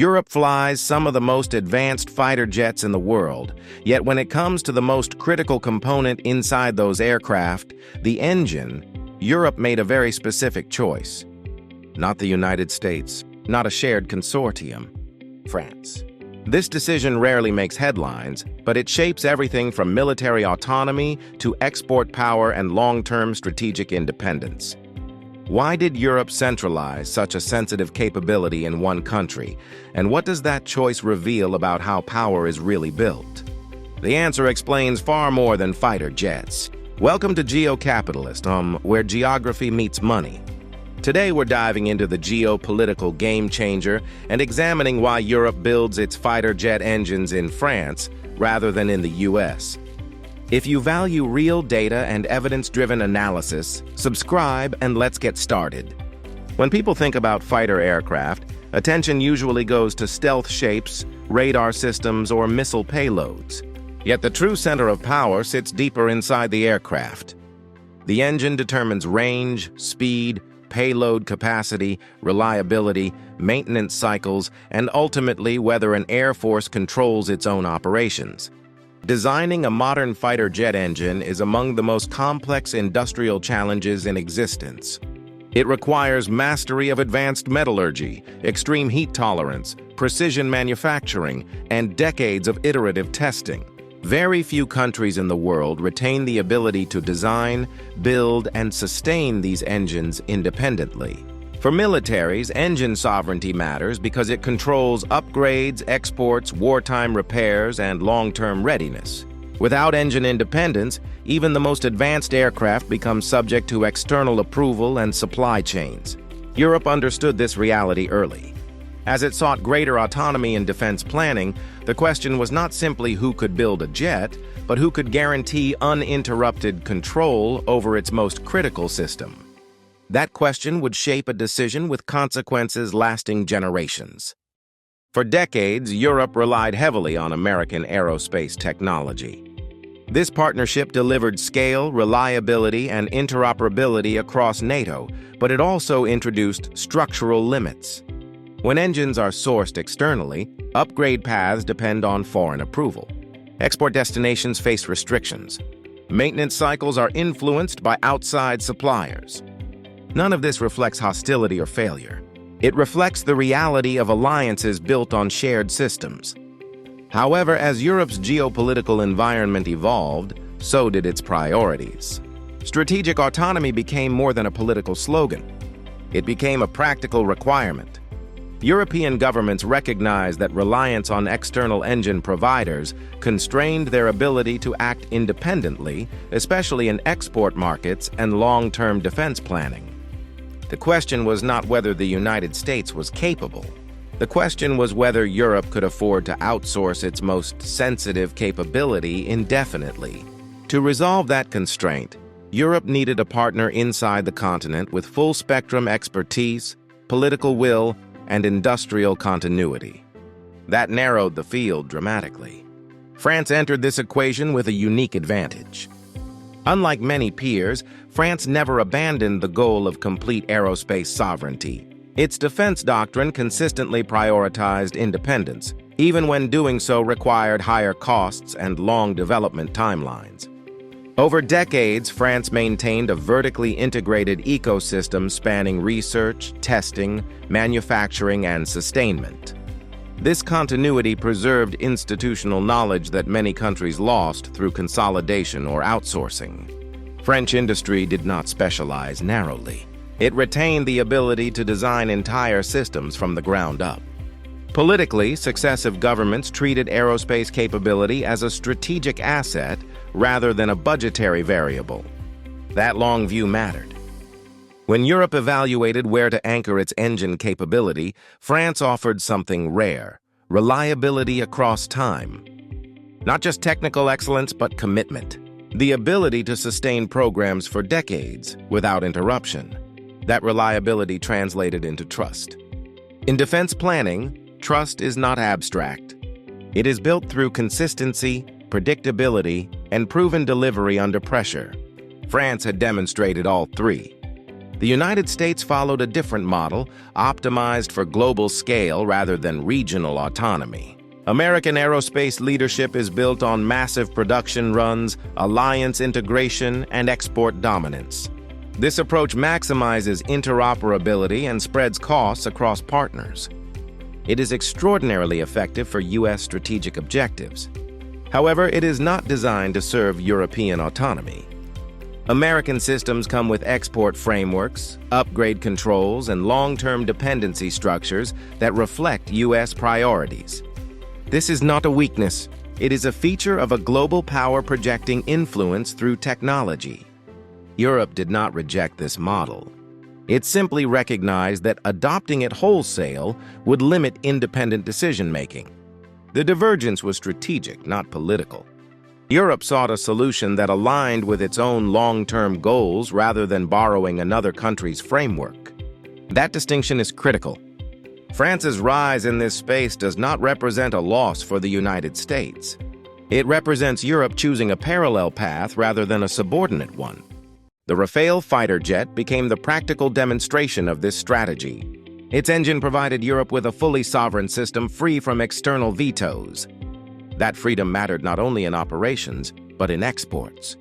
Europe flies some of the most advanced fighter jets in the world, yet when it comes to the most critical component inside those aircraft, the engine, Europe made a very specific choice. Not the United States, not a shared consortium, France. This decision rarely makes headlines, but it shapes everything from military autonomy to export power and long-term strategic independence. Why did Europe centralize such a sensitive capability in one country, and what does that choice reveal about how power is really built? The answer explains far more than fighter jets. Welcome to Geo Capitalist, where geography meets money. Today we're diving into the geopolitical game changer and examining why Europe builds its fighter jet engines in France rather than in the US. If you value real data and evidence-driven analysis, subscribe and let's get started. When people think about fighter aircraft, attention usually goes to stealth shapes, radar systems, or missile payloads. Yet the true center of power sits deeper inside the aircraft. The engine determines range, speed, payload capacity, reliability, maintenance cycles, and ultimately whether an air force controls its own operations. Designing a modern fighter jet engine is among the most complex industrial challenges in existence. It requires mastery of advanced metallurgy, extreme heat tolerance, precision manufacturing, and decades of iterative testing. Very few countries in the world retain the ability to design, build, and sustain these engines independently. For militaries, engine sovereignty matters because it controls upgrades, exports, wartime repairs, and long-term readiness. Without engine independence, even the most advanced aircraft become subject to external approval and supply chains. Europe understood this reality early. As it sought greater autonomy in defense planning, the question was not simply who could build a jet, but who could guarantee uninterrupted control over its most critical system. That question would shape a decision with consequences lasting generations. For decades, Europe relied heavily on American aerospace technology. This partnership delivered scale, reliability, and interoperability across NATO, but it also introduced structural limits. When engines are sourced externally, upgrade paths depend on foreign approval. Export destinations face restrictions. Maintenance cycles are influenced by outside suppliers. None of this reflects hostility or failure. It reflects the reality of alliances built on shared systems. However, as Europe's geopolitical environment evolved, so did its priorities. Strategic autonomy became more than a political slogan. It became a practical requirement. European governments recognized that reliance on external engine providers constrained their ability to act independently, especially in export markets and long-term defense planning. The question was not whether the United States was capable. The question was whether Europe could afford to outsource its most sensitive capability indefinitely. To resolve that constraint, Europe needed a partner inside the continent with full-spectrum expertise, political will, and industrial continuity. That narrowed the field dramatically. France entered this equation with a unique advantage. Unlike many peers, France never abandoned the goal of complete aerospace sovereignty. Its defense doctrine consistently prioritized independence, even when doing so required higher costs and long development timelines. Over decades, France maintained a vertically integrated ecosystem spanning research, testing, manufacturing, and sustainment. This continuity preserved institutional knowledge that many countries lost through consolidation or outsourcing. French industry did not specialize narrowly. It retained the ability to design entire systems from the ground up. Politically, successive governments treated aerospace capability as a strategic asset rather than a budgetary variable. That long view mattered. When Europe evaluated where to anchor its engine capability, France offered something rare: reliability across time. Not just technical excellence, but commitment. The ability to sustain programs for decades without interruption. That reliability translated into trust. In defense planning, trust is not abstract. It is built through consistency, predictability, and proven delivery under pressure. France had demonstrated all three. The United States followed a different model, optimized for global scale rather than regional autonomy. American aerospace leadership is built on massive production runs, alliance integration, and export dominance. This approach maximizes interoperability and spreads costs across partners. It is extraordinarily effective for U.S. strategic objectives. However, it is not designed to serve European autonomy. American systems come with export frameworks, upgrade controls, and long-term dependency structures that reflect U.S. priorities. This is not a weakness. It is a feature of a global power projecting influence through technology. Europe did not reject this model. It simply recognized that adopting it wholesale would limit independent decision-making. The divergence was strategic, not political. Europe sought a solution that aligned with its own long-term goals rather than borrowing another country's framework. That distinction is critical. France's rise in this space does not represent a loss for the United States. It represents Europe choosing a parallel path rather than a subordinate one. The Rafale fighter jet became the practical demonstration of this strategy. Its engine provided Europe with a fully sovereign system free from external vetoes. That freedom mattered not only in operations, but in exports.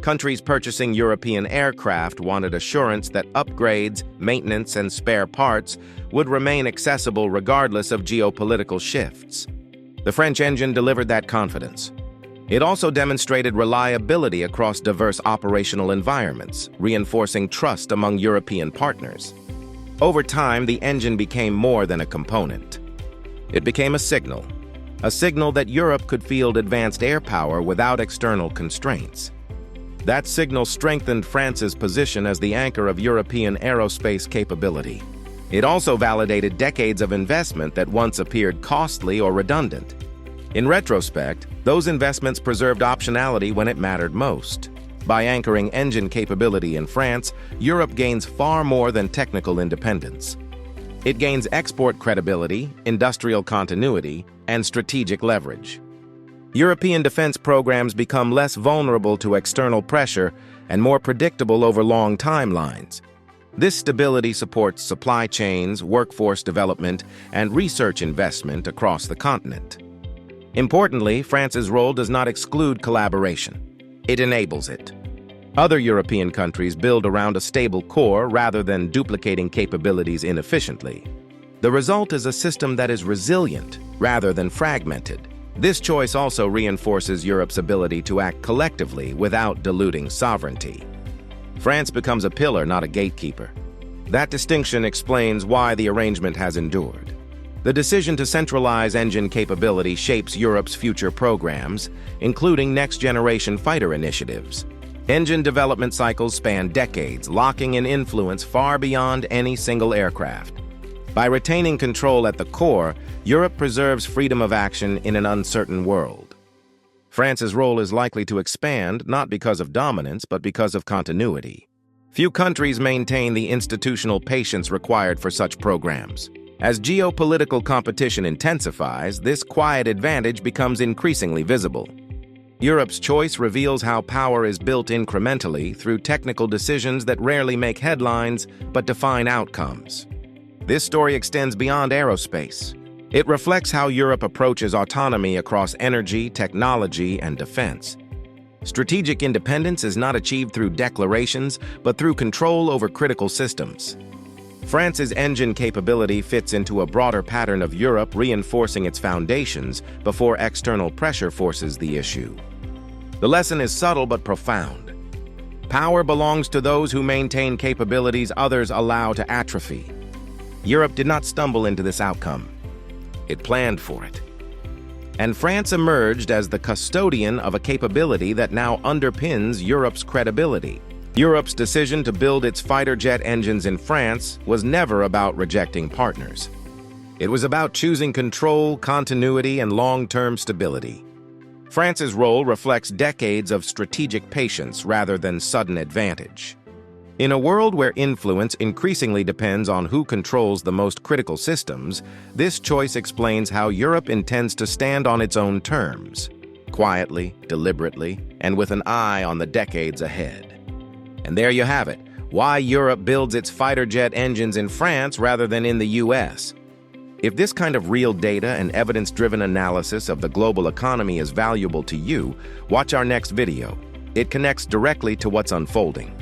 Countries purchasing European aircraft wanted assurance that upgrades, maintenance, and spare parts would remain accessible regardless of geopolitical shifts. The French engine delivered that confidence. It also demonstrated reliability across diverse operational environments, reinforcing trust among European partners. Over time, the engine became more than a component. It became a signal that Europe could field advanced air power without external constraints. That signal strengthened France's position as the anchor of European aerospace capability. It also validated decades of investment that once appeared costly or redundant. In retrospect, those investments preserved optionality when it mattered most. By anchoring engine capability in France, Europe gains far more than technical independence. It gains export credibility, industrial continuity, and strategic leverage. European defense programs become less vulnerable to external pressure and more predictable over long timelines. This stability supports supply chains, workforce development, and research investment across the continent. Importantly, France's role does not exclude collaboration. It enables it. Other European countries build around a stable core rather than duplicating capabilities inefficiently. The result is a system that is resilient rather than fragmented. This choice also reinforces Europe's ability to act collectively without diluting sovereignty. France becomes a pillar, not a gatekeeper. That distinction explains why the arrangement has endured. The decision to centralize engine capability shapes Europe's future programs, including next-generation fighter initiatives. Engine development cycles span decades, locking in influence far beyond any single aircraft. By retaining control at the core, Europe preserves freedom of action in an uncertain world. France's role is likely to expand not because of dominance, but because of continuity. Few countries maintain the institutional patience required for such programs. As geopolitical competition intensifies, this quiet advantage becomes increasingly visible. Europe's choice reveals how power is built incrementally through technical decisions that rarely make headlines but define outcomes. This story extends beyond aerospace. It reflects how Europe approaches autonomy across energy, technology, and defense. Strategic independence is not achieved through declarations, but through control over critical systems. France's engine capability fits into a broader pattern of Europe reinforcing its foundations before external pressure forces the issue. The lesson is subtle but profound. Power belongs to those who maintain capabilities others allow to atrophy. Europe did not stumble into this outcome. It planned for it. And France emerged as the custodian of a capability that now underpins Europe's credibility. Europe's decision to build its fighter jet engines in France was never about rejecting partners. It was about choosing control, continuity, and long-term stability. France's role reflects decades of strategic patience rather than sudden advantage. In a world where influence increasingly depends on who controls the most critical systems, this choice explains how Europe intends to stand on its own terms, quietly, deliberately, and with an eye on the decades ahead. And there you have it, Why Europe builds its fighter jet engines in France rather than in the US. If this kind of real data and evidence-driven analysis of the global economy is valuable to you, watch our next video. It connects directly to what's unfolding.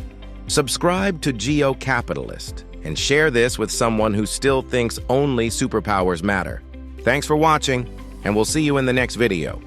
Subscribe to Geo Capitalist and share this with someone who still thinks only superpowers matter. Thanks for watching, and we'll see you in the next video.